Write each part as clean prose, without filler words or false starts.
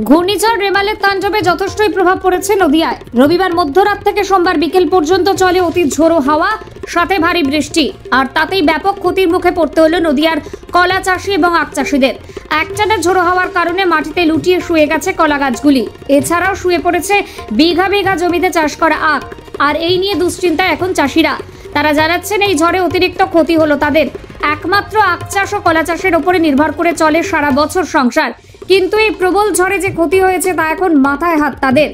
ঘূর্ণিঝড় রেমালের তাণ্ডবে যথেষ্টই প্রভাব পড়েছে নদিয়ায়। রবিবার মধ্যরাত থেকে সোমবার বিকেল পর্যন্ত চলে অতি ঝোড়ো হাওয়া, সাথে ভারী বৃষ্টি, আর তাতেই ব্যাপক ক্ষতির মুখে পড়তে হলো নদিয়ার কলা চাষি এবং আখ চাষিদের। একটানা ঝোড়ো হাওয়ার কারণে মাটিতে লুটিয়ে শুয়ে গেছে কলা গাছগুলি। এছাড়াও শুয়ে পড়েছে বিঘা বিঘা জমিতে চাষ করা আখ। আর এই নিয়ে দুশ্চিন্তায় এখন চাষিরা। তারা জানাচ্ছেন এই ঝড়ে অতিরিক্ত ক্ষতি হলো তাদের। একমাত্র আখ চাষ ও কলা চাষের উপরে নির্ভর করে চলে সারা বছর সংসার, কিন্তু এই প্রবল ঝড়ে যে ক্ষতি হয়েছে তা এখন মাথায় হাত তাদের।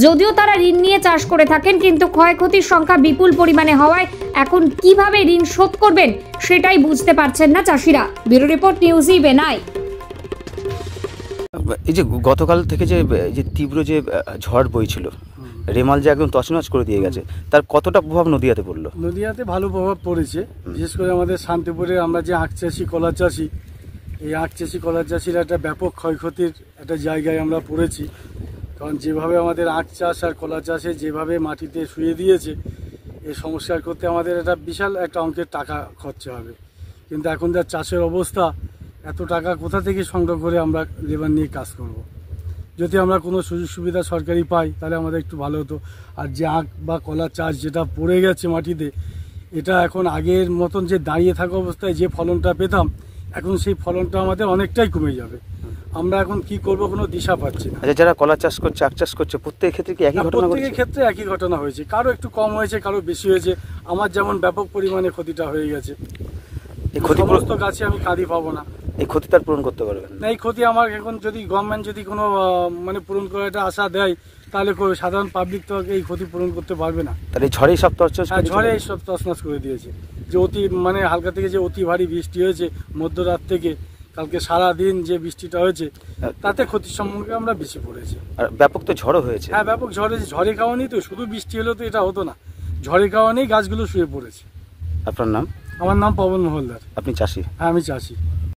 যদিও তারা ঋণ নিয়ে চাষ করে থাকেন, কিন্তু ক্ষয়ক্ষতির সংখ্যা বিপুল পরিমাণে হওয়ায় এখন কিভাবে ঋণ শোধ করবেন সেটাই বুঝতে পারছেন না চাষিরা। ব্যুরো রিপোর্ট, নিউজ ইভেনাই। এই যে গতকাল থেকে যে তীব্র যে ঝড় বইছিল, রেমাল যে একদম তছনছ করে দিয়ে গেছে, তার কতটা প্রভাব নদিয়াতে পড়লো? নদিয়াতে ভালো প্রভাব পড়েছে। বিশেষ করে আমাদের শান্তিপুরে আমরা যে আখ চাষি কলা চাষি, এই আখ চাষি কলা চাষির একটা ব্যাপক ক্ষয়ক্ষতির একটা জায়গায় আমরা পড়েছি। কারণ যেভাবে আমাদের আখ চাষ আর কলা চাষে যেভাবে মাটিতে শুয়ে দিয়েছে, এই সংস্কার করতে আমাদের একটা বিশাল একটা অঙ্কের টাকা খরচা হবে। কিন্তু এখন যা চাষের অবস্থা, এত টাকা কোথা থেকে সংগ্রহ করে আমরা লেবার নিয়ে কাজ করব। যদি আমরা কোনো সুযোগ সুবিধা সরকারি পাই তাহলে আমাদের একটু ভালো হতো। আর যে আখ বা কলা চাষ যেটা পড়ে গেছে মাটিতে, এটা এখন আগের মতন যে দাঁড়িয়ে থাকা অবস্থায় যে ফলনটা পেতাম, এখন সেই ফলনটা আমাদের অনেকটাই কমে যাবে। আমরা এখন কি করব কোনো দিশা পাচ্ছি না। আচ্ছা, যারা কলা চাষ করছে, আখ চাষ করছে, প্রত্যেকের ক্ষেত্রে কি একই ঘটনা? প্রত্যেকের ক্ষেত্রে একই ঘটনা হয়েছে। কারো একটু কম হয়েছে, কারো বেশি হয়েছে। আমার যেমন ব্যাপক পরিমাণে ক্ষতিটা হয়ে গেছে। এই ক্ষতিগ্রস্ত গাছে আমি কাঁদি পাবো না। এই ক্ষতি তার পূরণ করতে পারবেন না। এই ক্ষতি আমার এখন যদি গভর্নমেন্ট যদি কোনো পূরণ করার একটা আশা দেয়, তাহলে সাধারণ পাবলিক তো এই ক্ষতি পূরণ করতে পারবে না। তাহলে ঝড়েই সব তছনছ, ঝড়ে এই সব তছনছ করে দিয়েছে। যে অতি হালকা থেকে যে অতি ভারী বৃষ্টি হয়েছে মধ্যরাত থেকে কালকে সারা দিন যে বৃষ্টিটা হয়েছে, তাতে ক্ষতির সম্মুখে আমরা বেশি পড়েছি। আর ব্যাপক তো ঝড়ও হয়েছে। হ্যাঁ, ব্যাপক ঝড় হয়েছে। ঝড়ের কারণেই তো, শুধু বৃষ্টি হলেও তো এটা হতো না। ঝড়ের কারণেই গাছগুলো শুয়ে পড়েছে। আপনার নাম? আমার নাম পবন মহলদার। আপনি চাষি? হ্যাঁ, আমি চাষি।